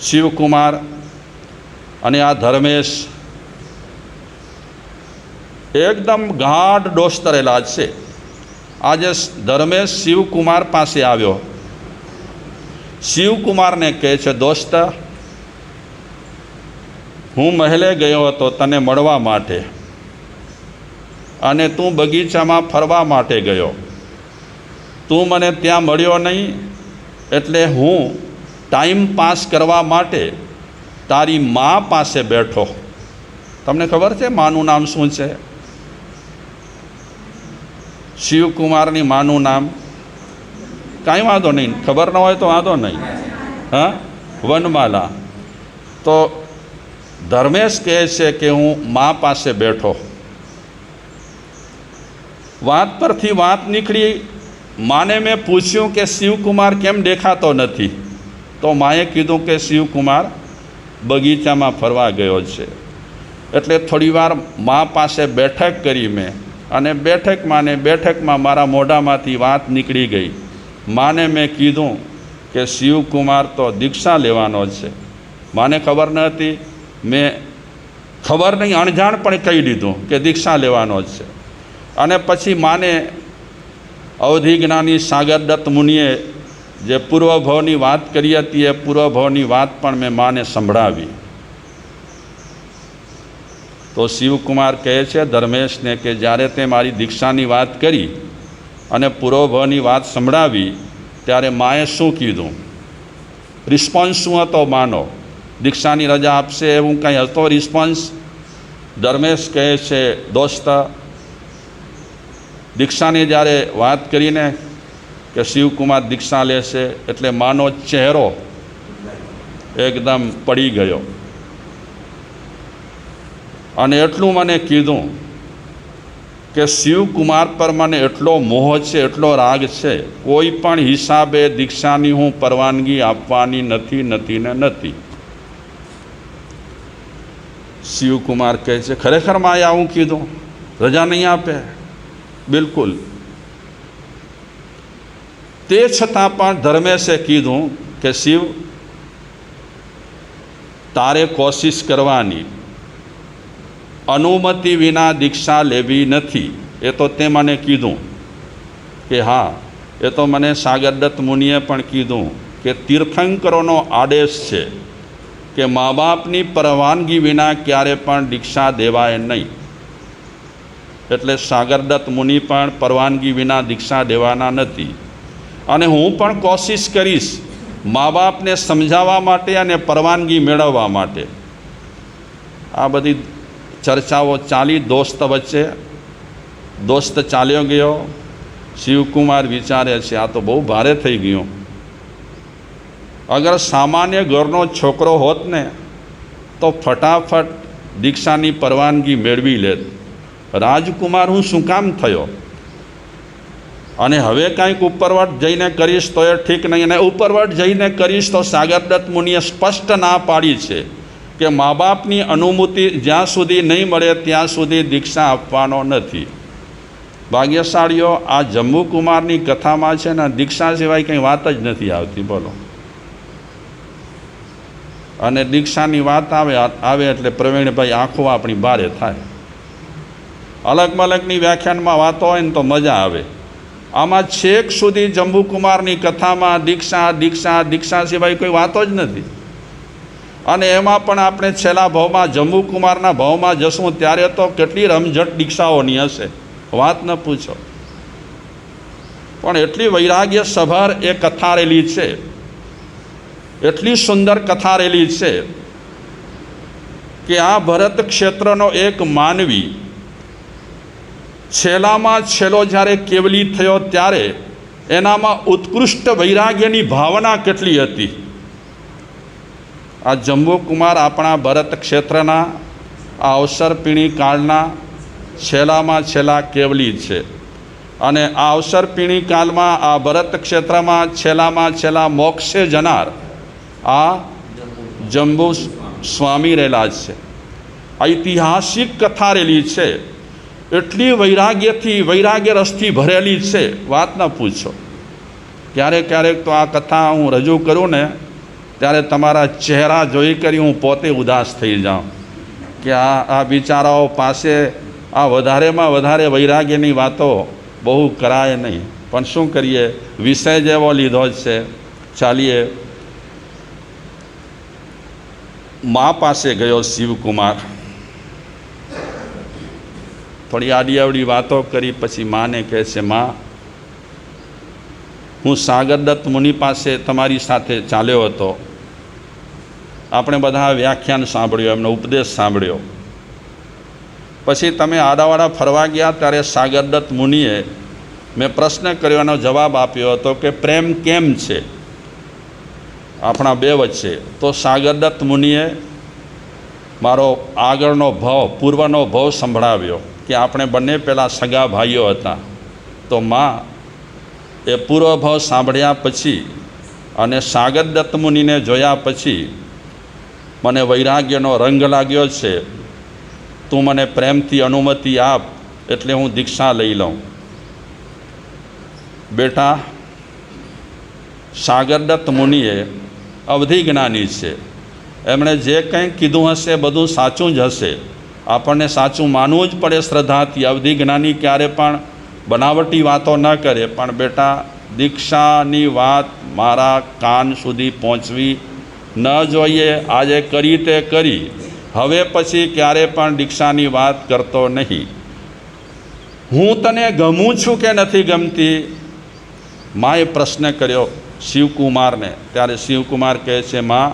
શિવકુમાર અને આ ધર્મેશ એકદમ ગાઢ દોસ્તરેલા છે. આજે ધર્મેશ શિવકુમાર પાસે આવ્યો. શિવકુમારને કહે છે, દોસ્ત, હું મહેલે ગયો હતો તને મળવા માટે, અને તું બગીચામાં ફરવા માટે ગયો. તું મને ત્યાં મળ્યો નહીં, એટલે હું ટાઈમ પાસ કરવા માટે તારી મા પાસે બેઠો. તમને ખબર છે માનું નામ શું છે? શિવકુમારની માનું નામ કાંઈ વાંધો નહીં, ખબર ન હોય તો વાંધો નહીં. હા, વનમાલા. તો ધર્મેશ કહે છે કે હું મા પાસે બેઠો. વાત પરથી વાત નીકળી. માને મેં પૂછ્યું કે શિવકુમાર કેમ દેખાતો નથી? તો માએ કીધું કે શિવકુમાર બગીચામાં ફરવા ગયો છે. એટલે થોડીવાર મા પાસે બેઠક કરી મેં, અને બેઠકમાં મારા મોઢામાંથી વાત નીકળી ગઈ. માને મેં કીધું કે શિવકુમાર તો દીક્ષા લેવાનો છે. માને ખબર ન હતી, મેં ખબર નહીં અણજાણ પણ કહી દીધું કે દીક્ષા લેવાનો છે. અને પછી માને અવધિજ્ઞાની સાગરદત્ત મુનિએ જે પૂર્વભવની વાત કરી હતી એ પૂર્વભવની વાત પણ મેં માને સંભળાવી. તો શિવકુમાર કહે છે ધર્મેશને કે જ્યારે તે મારી દીક્ષાની વાત કરી અને પૂર્વભવની વાત સંભળાવી ત્યારે માએ શું કીધું? રિસ્પોન્સ શું હતો માનો? દીક્ષાની રજા આપશે એવું કંઈ હતો રિસ્પોન્સ? ધર્મેશ કહે છે, દોસ્ત, દીક્ષાની જ્યારે વાત કરીને કે શિવકુમાર દીક્ષા લેશે એટલે માનો ચહેરો એકદમ પડી ગયો. અને એટલું મને કીધું કે શિવકુમાર પર મને એટલો મોહ છે, એટલો રાગ છે, કોઈ પણ હિસાબે દીક્ષાની હું પરવાનગી આપવાની નથી. શિવકુમાર કહે છે, ખરેખર માએ આવું કીધું? રજા નહીં આપે? બિલકુલ. તે છતાં પણ ધર્મેશે કીધું કે શિવ, તારે કોશિશ કરવાની, અનુમતિ વિના દીક્ષા લેવી નથી. એ તો તે મને કીધું કે હા, એ તો મને સાગરદત્ત મુનિએ પણ કીધું કે તીર્થંકરોનો આદેશ છે કે મા બાપની પરવાનગી વિના ક્યારે પણ દીક્ષા દેવાય નહીં. એટલે સાગરદત્ત મુનિ પણ પરવાનગી વિના દીક્ષા દેવાના નથી. અને હું પણ કોશિશ કરીશ મા બાપને સમજાવવા માટે અને પરવાનગી મેળવવા માટે. આ બધી ચર્ચાઓ ચાલી દોસ્ત વચ્ચે. દોસ્ત ચાલ્યો ગયો. શિવકુમાર વિચારે છે, આ તો બહુ ભારે થઈ ગયું. અગર સામાન્ય ઘરનો છોકરો હોત ને તો ફટાફટ દીક્ષાની પરવાનગી મેળવી લેત. રાજકુમાર હું શું કામ થયો? અને હવે કાંઈક ઉપરવટ જઈને કરીશ તો એ ઠીક નહીં, અને ઉપરવટ જઈને કરીશ તો સાગરદત્ત મુનિએ સ્પષ્ટ ના પાડી છે કે મા બાપની અનુમતિ જ્યાં સુધી નહીં મળે ત્યાં સુધી દીક્ષા આપવાનો નથી. ભાગ્યશાળીઓ, આ જંબુકુમારની કથામાં છે ને દીક્ષા સિવાય કંઈ વાત જ નથી આવતી. બોલો. અને દીક્ષાની વાત આવે એટલે પ્રવીણભાઈ આંખો આપણી બારે થાય. અલગ મલગની વ્યાખ્યાનમાં વાતો હોય ને તો મજા આવે. આમાં છેક સુધી જંબુકુમારની કથામાં દીક્ષા સિવાય કોઈ વાતો જ નથી. અને એમાં પણ આપણે છેલ્લા ભાવમાં જંબુકુમારના ભાવમાં જશું ત્યારે તો કેટલી રમઝટ દીક્ષાઓની હશે, વાત ન પૂછો. પણ એટલી વૈરાગ્ય સભર એ કથા રહેલી છે, એટલી સુંદર કથા રહેલી છે કે આ ભરત ક્ષેત્રનો એક માનવી છેલ્લામાં છેલ્લો જ્યારે કેવલી થયો ત્યારે એનામાં ઉત્કૃષ્ટ વૈરાગ્યની ભાવના કેટલી હતી. આ જંબુકુમાર આપણા ભરત ક્ષેત્રના આ અવસરપીણી કાળના છેલ્લામાં છેલ્લા કેવલી છે. અને આ અવસરપીણી કાળમાં આ ભરત ક્ષેત્રમાં છેલ્લામાં છેલ્લા મોક્ષે જનાર આ જંબુ સ્વામી રહેલા છે. ઐતિહાસિક કથા રહેલી છે, એટલી વૈરાગ્ય રસથી ભરેલી છે, વાત ન પૂછો. ક્યારેક તો આ કથા હું રજૂ કરું ને ત્યારે તમારા ચહેરા જોઈ કરી હું પોતે ઉદાસ થઈ જાઉં કે આ બિચારાઓ પાસે આ વધારેમાં વધારે વૈરાગ્યની વાતો બહુ કરાય નહીં, પણ શું કરીએ, વિષય જેવો લીધો જ છે. ચાલીએ. મા પાસે ગયો શિવકુમાર, થોડી આડી અવડી વાતો કરી. પછી માને કહે છે, મા, હું સાગરદત્ત મુનિ પાસે તમારી સાથે ચાલ્યો હતો. આપણે બધા વ્યાખ્યાન સાંભળ્યો, એમનો ઉપદેશ સાંભળ્યો. પછી તમે આડાવાડા ફરવા ગયા ત્યારે સાગરદત્ત મુનિએ મેં પ્રશ્ન કર્યો, એનો જવાબ આપ્યો હતો કે પ્રેમ કેમ છે આપણા બે વચ્ચે. તો સાગરદત્ત મુનિએ મારો આગળનો ભાવ, પૂર્વનો ભાવ સંભળાવ્યો કે આપણે બંને પહેલાં સગા ભાઈઓ હતા. તો માં એ પૂર્વ ભાવ સાંભળ્યા પછી અને સાગરદત્ત મુનિને જોયા પછી મને વૈરાગ્યનો રંગ લાગ્યો છે. તું મને પ્રેમથી અનુમતિ આપ એટલે હું દીક્ષા લઈ લઉં. બેટા, સાગરદત્ત મુનિએ અવધિ જ્ઞાની છે. એમણે જે કંઈ કીધું હશે બધું સાચું જ હશે. આપણને સાચું માનવું જ પડે શ્રદ્ધાથી. અવધિ જ્ઞાની ક્યારે પણ બનાવટી વાતો ન કરે. પણ બેટા, દીક્ષાની વાત મારા કાન સુધી પહોંચવી ન જોઈએ. આજે કરી તે કરી, હવે પછી ક્યારે પણ દીક્ષાની વાત કરતો નહીં. હું તને ગમું છું કે નથી ગમતી? માએ પ્રશ્ન કર્યો શિવકુમારને. ત્યારે શિવકુમાર કહે છે, માં,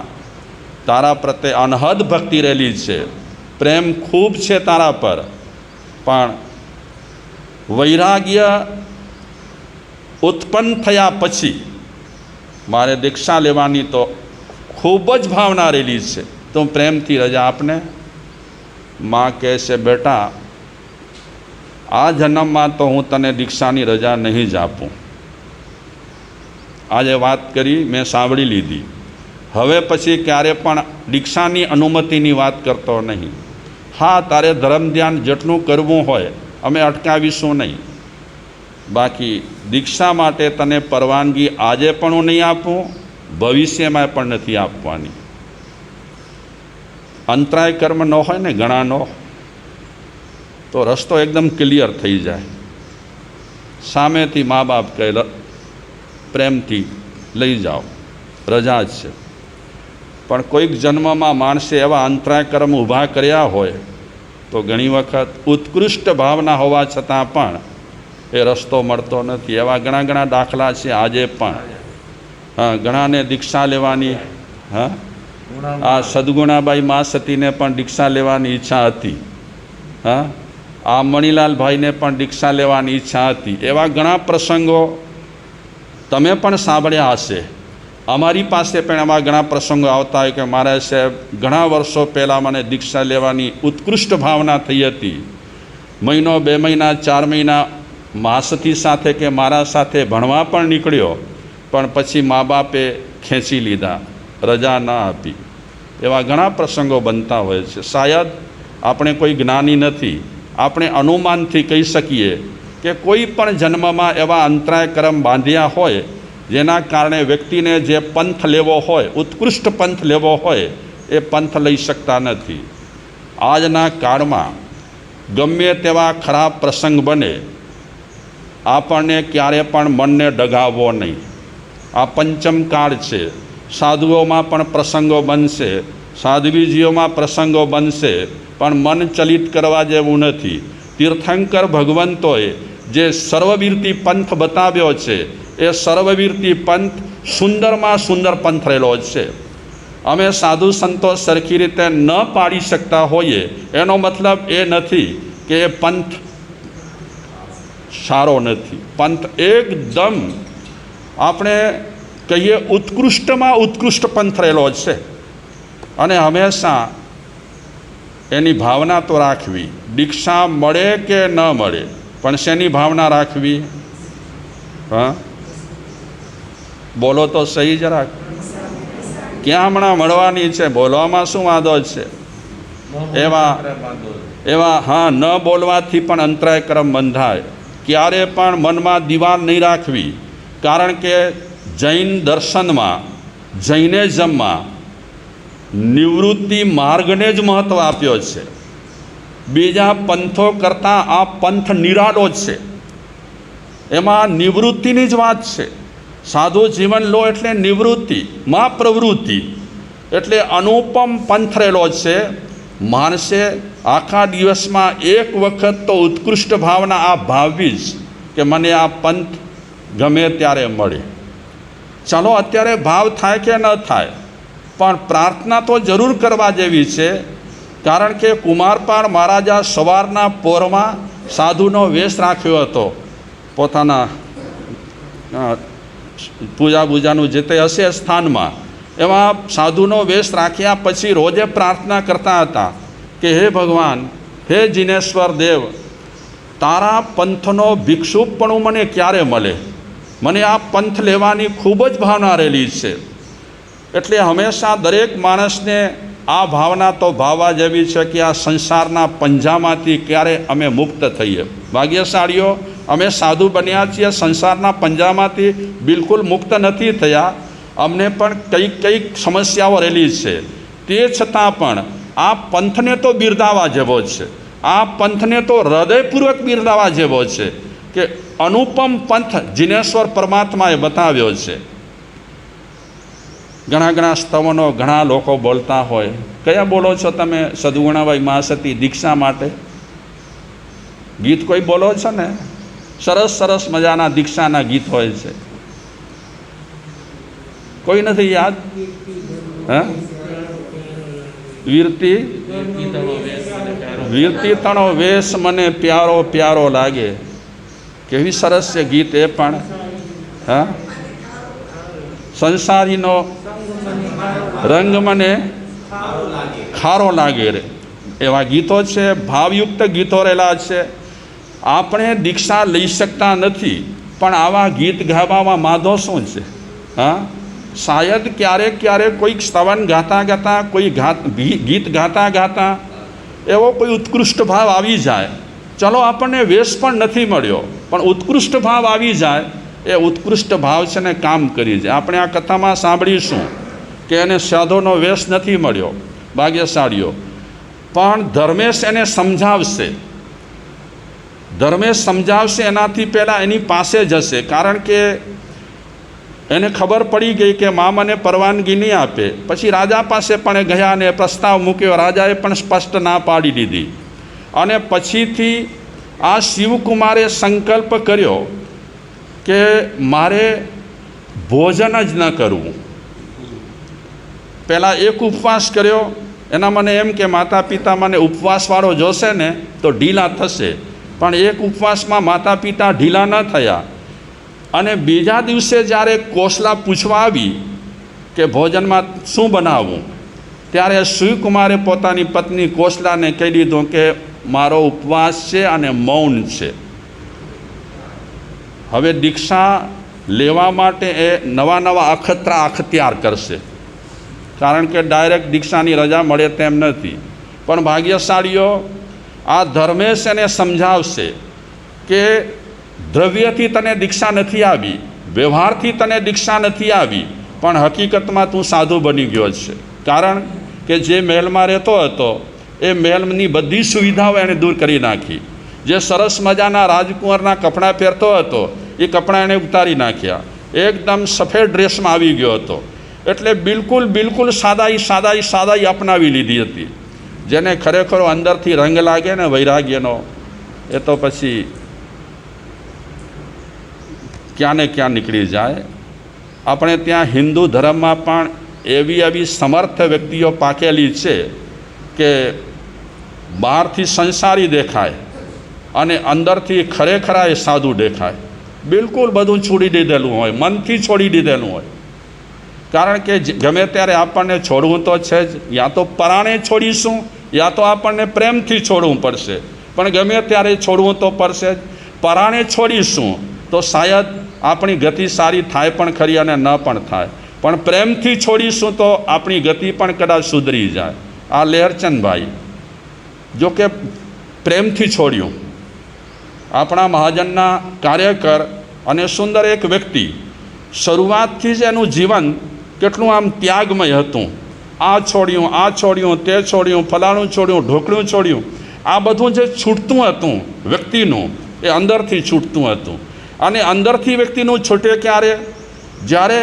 તારા પ્રત્યે અનહદ ભક્તિ રહેલી છે, પ્રેમ ખૂબ છે તારા પર, પણ વૈરાગ્ય ઉત્પન્ન થયા પછી મારે દીક્ષા લેવાની તો ખૂબ જ ભાવના રહેલી છે. તો પ્રેમથી રજા આપને. માં કહે છે, બેટા, આ જન્મમાં તો હું તને દીક્ષાની રજા નહીં જ આપું. આજે વાત કરી, મેં સાંભળી લીધી. હવે પછી ક્યારે પણ દીક્ષાની અનુમતિની વાત કરતો નહીં. હા, તારે ધર્મ ધ્યાન જેટલું કરવું હોય અમે અટકાવીશું નહીં. બાકી દીક્ષા માટે તને પરવાનગી આજે પણ હું નહીં આપું, ભવિષ્યમાં પણ નથી આપવાની. અંતરાય કર્મ ન હોય ને ઘણાનો, તો રસ્તો એકદમ ક્લિયર થઈ જાય. સામેથી મા બાપ કહે પ્રેમથી લઈ જાઓ, રજા જ છે. પણ કોઈક જન્મમાં માણસે એવા અંતરાય કર્મ ઊભા કર્યા હોય તો ઘણી વખત ઉત્કૃષ્ટ ભાવના હોવા છતાં પણ એ રસ્તો મળતો નથી. એવા ઘણા ઘણા દાખલા છે આજે પણ. હા, ઘણાને દીક્ષા લેવાની, હા, આ સદગુણાબાઈ મા સતીને પણ દીક્ષા લેવાની ઈચ્છા હતી. હા, આ મણિલાલભાઈને પણ દીક્ષા લેવાની ઈચ્છા હતી. એવા ઘણા પ્રસંગો તમે પણ સાંભળ્યા હશે. અમારી પાસે પણ એવા ઘણા પ્રસંગો આવતા હોય કે મારા સાહેબ ઘણા વર્ષો પહેલાં મને દીક્ષા લેવાની ઉત્કૃષ્ટ ભાવના થઈ હતી. મહિનો, 2 મહિના, 4 મહિના માસતી સાથે કે મારા સાથે ભણવા પણ નીકળ્યો, પણ પછી મા બાપે ખેંચી લીધા, રજા ન આપી. એવા ઘણા પ્રસંગો બનતા હોય છે. શાયદ આપણે કોઈ જ્ઞાની નથી, આપણે અનુમાનથી કહી શકીએ કે કોઈ પણ જન્મમાં એવા અંતરાય કર્મ બાંધ્યા હોય જેના કારણે વ્યક્તિને જે પંથ લેવો હોય, ઉત્કૃષ્ટ પંથ લેવો હોય, એ પંથ લઈ શકતા નથી. આજના કાળમાં ગમે તેવા ખરાબ પ્રસંગ બને, આપણને ક્યારે પણ મનને ડગાવવો નહીં. આ પંચમ કાળ છે. સાધુઓમાં પણ પ્રસંગો બનશે, સાધ્વીજીઓમાં પ્રસંગો બનશે, પણ મન ચલિત કરવા જેવું નથી. તીર્થંકર ભગવંતોએ જે સર્વવીરતી પંથ બતાવ્યો છે, એ સર્વવીરતી પંથ સુંદરમાં સુંદર પંથ રહેલો છે. અમે સાધુ સંતો સરખી રીતે ન પાડી શકતા હોઈએ એનો મતલબ એ નથી કે એ પંથ સારો નથી. પંથ એકદમ આપણે કહીએ ઉત્કૃષ્ટમાં ઉત્કૃષ્ટ પંથ રહેલો છે. અને હંમેશા એની ભાવના તો રાખવી. દીક્ષા મળે કે ન મળે, પણ શેની ભાવના રાખવી? હા, બોલો તો સહી જરાક. ક્યાં હમણાં મળવાની છે, બોલવામાં શું વાંધો છે? એવા હા, ન બોલવાથી પણ અંતરાય કર્મ બંધાય. ક્યારે પણ મનમાં દિવાલ નહીં રાખવી. કારણ કે જૈન દર્શનમાં જૈનિઝમમાં નિવૃત્તિ માર્ગને જ મહત્ત્વ આપ્યો છે. બીજા પંથો કરતાં આ પંથ નિરાળો છે. એમાં નિવૃત્તિની જ વાત છે. સાધુ જીવન લો એટલે નિવૃત્તિ માં પ્રવૃત્તિ, એટલે અનુપમ પંથ રહેલો છે. માણસે આખા દિવસમાં એક વખત તો ઉત્કૃષ્ટ ભાવના આ ભાવવી જ કે મને આ પંથ ગમે ત્યારે મળે. ચાલો અત્યારે ભાવ થાય કે ન થાય, પણ પ્રાર્થના તો જરૂર કરવા જેવી છે. કારણ કે કુમારપાળ મહારાજા સવારના પોરમાં સાધુનો વેશ રાખ્યો હતો. પોતાના પૂજા બૂજાનું જે તે હશે સ્થાનમાં, એમાં સાધુનો વેશ રાખ્યા પછી રોજે પ્રાર્થના કરતા હતા કે હે ભગવાન, હે જિનેશ્વર દેવ, તારા પંથનો ભિક્ષુપણું મને ક્યારે મળે? મને આ પંથ લેવાની ખૂબ જ ભાવના રહેલી છે. એટલે હંમેશા દરેક માણસને આ ભાવના તો ભાવવા જેવી છે કે આ સંસારના પંજામાંથી ક્યારે અમે મુક્ત થઈએ. ભાગ્યશાળીઓ અમે સાધુ બન્યા છીએ, સંસારના પંજામાંથી બિલકુલ મુક્ત નથી થયા. અમને પણ કંઈક સમસ્યાઓ રહેલી છે. તે છતાં પણ આ પંથને તો બિરદાવવા જેવો છે. આ પંથને તો હૃદયપૂર્વક બિરદાવવા જેવો છે કે અનુપમ પંથ જિનેશ્વર પરમાત્માએ બતાવ્યો છે. ઘણા સ્તવનો ઘણા લોકો બોલતા હોય. કયા બોલો છો તમે સદગુણાભાઈ મહાસતી દીક્ષા માટે? ગીત કોઈ બોલો છો ને? સરસ મજાના દીક્ષાના ગીત હોય છે. કોઈ નથી યાદ? હા, વીરતી તણો વેશ મને પ્યારો પ્યારો લાગે. કેવી સરસ છે ગીત એ પણ. હા, સંસારીનો રંગ મને ખારો લાગે રે, એવા ગીતો છે. ભાવયુક્ત ગીતો રહેલા છે. આપણે દીક્ષા લઈ શકતા નથી, પણ આવા ગીત ગાવામાં માધો શું છે? હા, શાયદ ક્યારેક કોઈક સ્તવન ગાતા કોઈ ગીત ગાતા એવો કોઈ ઉત્કૃષ્ટ ભાવ આવી જાય. ચલો આપણને વેશ પણ નથી મળ્યો, પણ ઉત્કૃષ્ટ ભાવ આવી જાય. એ ઉત્કૃષ્ટ ભાવ છે ને કામ કરી જાય. આપણે આ કથામાં સાંભળીશું કે એને સાધુનો વેશ નથી મળ્યો, ભાગ્યશાળીઓ, પણ ધર્મેશ એને સમજાવશે. ધર્મેશ સમજાવશે એનાથી પહેલાં એની પાસે જશે. કારણ કે એને ખબર પડી ગઈ કે મા મને પરવાનગી નહીં આપે. પછી રાજા પાસે પણ ગયા અને પ્રસ્તાવ મૂક્યો. રાજાએ પણ સ્પષ્ટ ના પાડી દીધી. અને પછીથી આ શિવકુમારે સંકલ્પ કર્યો કે મારે ભોજન જ ન કરવું. પહેલાં એક ઉપવાસ કર્યો. એના મને એમ કે માતા પિતા મને ઉપવાસવાળો જોશે ને તો ઢીલા થશે, પણ એક ઉપવાસમાં માતા પિતા ઢીલા ન થયા. અને બીજા દિવસે જ્યારે કોસલા પૂછવા આવી કે ભોજનમાં શું બનાવવું, ત્યારે શિવકુમારે પોતાની પત્ની કોસલાને કહી દીધું કે મારો ઉપવાસ છે અને મૌન છે. હવે દીક્ષા લેવા માટે એ નવા અખતરા અખત્યાર કરશે. કારણ કે ડાયરેક્ટ દીક્ષાની રજા મળે તેમ નથી. પણ ભાગ્યશાળીઓ, આ ધર્મેશ એને સમજાવશે કે દ્રવ્યથી તને દીક્ષા નથી આવી, વ્યવહારથી તને દીક્ષા નથી આવી, પણ હકીકતમાં તું સાધુ બની ગયો છે. કારણ કે જે મહેલમાં રહેતો હતો એ મહેલની બધી સુવિધાઓ એણે દૂર કરી નાખી. જે સરસ મજાના રાજકુંવરના કપડાં પહેરતો હતો એ કપડાં એણે ઉતારી નાખ્યા. એકદમ સફેદ ડ્રેસમાં આવી ગયો હતો. એટલે બિલકુલ સાદાઈ અપનાવી લીધી હતી. જેને ખરેખર અંદરથી રંગ લાગે ને વૈરાગ્યનો, એ તો પછી ક્યાં ને ક્યાં નીકળી જાય. આપણે ત્યાં હિન્દુ ધર્મમાં પણ એવી સમર્થ વ્યક્તિઓ પાકેલી છે કે બહારથી સંસારી દેખાય અને અંદરથી ખરેખરા એ સાધુ દેખાય. બિલકુલ બધું છોડી દીધેલું હોય, મનથી છોડી દીધેલું હોય. કારણ કે ગમે ત્યારે આપણને છોડવું તો છે જ. યા તો પરાણે છોડીશું, યા તો આપણને પ્રેમથી છોડવું પડશે. પણ ગમે ત્યારે છોડવું તો પડશે જ. પરાણે છોડીશું તો શાયદ આપણી ગતિ સારી થાય પણ ખરી અને ન પણ થાય. પણ પ્રેમથી છોડીશું તો આપણી ગતિ પણ કદાચ સુધરી જાય. આ લહેરચંદભાઈ જો કે પ્રેમથી છોડ્યું. આપણા મહાજનના કાર્યકર અને સુંદર એક વ્યક્તિ, શરૂઆતથી જ એનું જીવન કેટલું આમ ત્યાગમય હતું. આ છોડ્યું, તે છોડ્યું, ફલાણું છોડ્યું, ઢોકળું છોડ્યું. આ બધું જે છૂટતું હતું વ્યક્તિનું, એ અંદરથી છૂટતું હતું. અને અંદરથી વ્યક્તિનું છૂટે ક્યારે? જ્યારે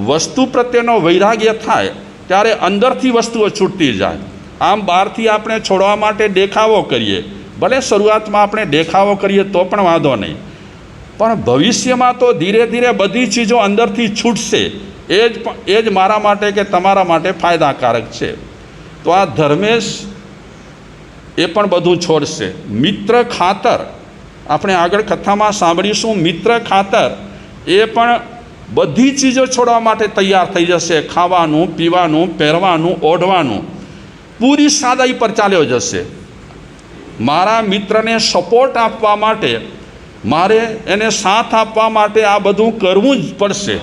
વસ્તુ પ્રત્યેનો વૈરાગ્ય થાય ત્યારે અંદરથી વસ્તુઓ છૂટતી જાય. આમ બહારથી આપણે છોડવા માટે દેખાવો કરીએ, ભલે શરૂઆતમાં આપણે દેખાવો કરીએ તો પણ વાંધો નહીં, પણ ભવિષ્યમાં તો ધીરે ધીરે બધી ચીજો અંદરથી છૂટશે. એ જ મારા માટે કે તમારા માટે ફાયદાકારક છે. તો આ ધર્મેશ એ પણ બધું છોડશે. મિત્ર ખાતર, આપણે આગળ કથામાં સાંભળીશું, મિત્ર ખાતર એ પણ બધી ચીજો છોડવા માટે તૈયાર થઈ જશે. ખાવાનું, પીવાનું, પહેરવાનું, ઓઢવાનું, પૂરી સાદાઈ પર ચાલ્યો જશે. મારા મિત્રને સપોર્ટ આપવા માટે, મારે એને સાથ આપવા માટે આ બધું કરવું જ પડશે.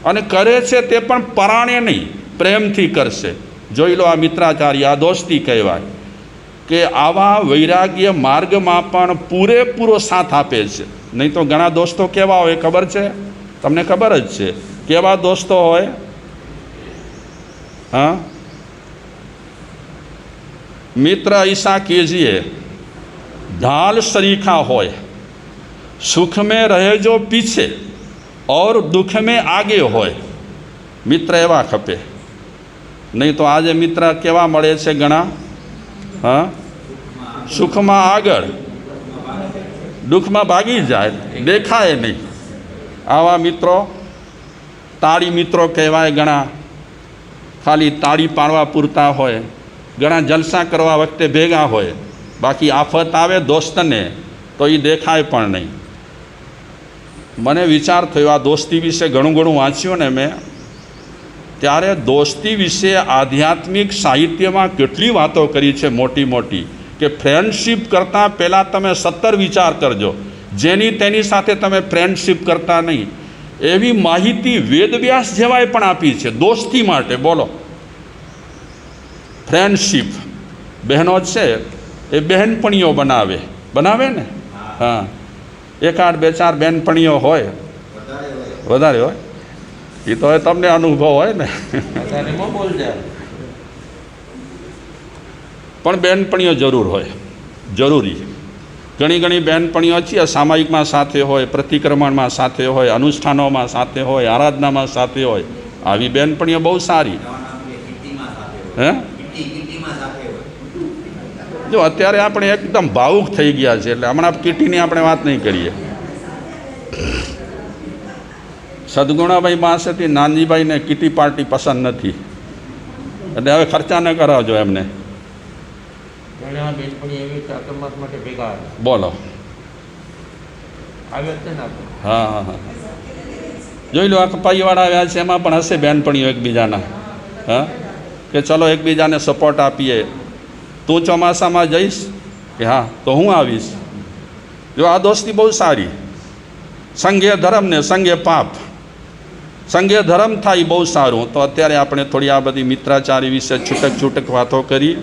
અને કરે છે તે પણ પરાણે નહીં, પ્રેમથી કરશે. જોઈ લો, આ મિત્રાચાર્ય, આ દોસ્તી કહેવાય. કે આવા વૈરાગ્ય માર્ગમાં પણ પૂરેપૂરો સાથ આપે છે. નહીં તો ઘણા દોસ્તો કેવા હોય ખબર છે? તમને ખબર જ છે કેવા દોસ્તો હોય. હા, મિત્ર ऐसा कीजिए ढाल सरीखा होय, सुख में रहे जो पीछे और दुख में आगे होय. મિત્ર એવા ખપે. નહીં તો આજે મિત્ર કેવા મળે છે ઘણા? હા, સુખમાં આગળ, દુઃખમાં ભાગી જાય, દેખાય નહીં. આવા મિત્રો તાળી મિત્રો કહેવાય. ઘણા ખાલી તાળી પાડવા પૂરતા હોય, ઘણા જલસા કરવા વખતે ભેગા હોય, બાકી આફત આવે દોસ્તને તો એ દેખાય પણ નહીં. મને વિચાર થયો, આ દોસ્તી વિશે ઘણું વાંચ્યું ને મેં, ત્યારે દોસ્તી વિશે આધ્યાત્મિક સાહિત્યમાં કેટલી વાતો કરી છે મોટી મોટી, કે ફ્રેન્ડશીપ કરતાં પહેલાં તમે 17 વિચાર કરજો. જેની તેની સાથે તમે ફ્રેન્ડશીપ કરતા નહીં, એવી માહિતી વેદવ્યાસ જેવાએ પણ આપી છે દોસ્તી માટે. બોલો, ફ્રેન્ડશીપ, બહેનો છે એ બહેનપણીઓ બનાવે ને. હા, એકાદ બે ચાર બહેનપણીઓ હોય, વધારે હોય, એ તો તમને અનુભવ હોય ને. પણ બહેનપણીઓ જરૂર હોય, જરૂરી. ઘણી બહેનપણીઓ છે સામાયિકમાં સાથે હોય, પ્રતિક્રમણમાં સાથે હોય, અનુષ્ઠાનોમાં સાથે હોય, આરાધનામાં સાથે હોય. આવી બહેનપણીઓ બહુ સારી. હે, જો અત્યારે આપણે એકદમ ભાવુક થઈ ગયા છે, એટલે હમણાં કીટીની આપણે વાત નહીં કરીએ. સદગુણાભાઈ પાસેથી નાનજીભાઈને કીટી પાર્ટી પસંદ નથી, એટલે હવે ખર્ચા ન કરાવજો એમને. બોલો. હા, જોઈ લો, આ કપાઈવાળા આવ્યા છે, એમાં પણ હશે બહેનપણીઓ એકબીજાના. હા, કે ચલો એકબીજાને સપોર્ટ આપીએ. તું ચોમાસામાં જઈશ કે હા, તો હું આવીશ. જો આ દોસ્તી બહુ સારી. સંઘે ધર્મ ને સંઘે પાપ, સંઘે ધર્મ થાય બહુ સારું. તો અત્યારે આપણે થોડી આ બધી મિત્રાચારી વિશે છૂટક વાતો કરી.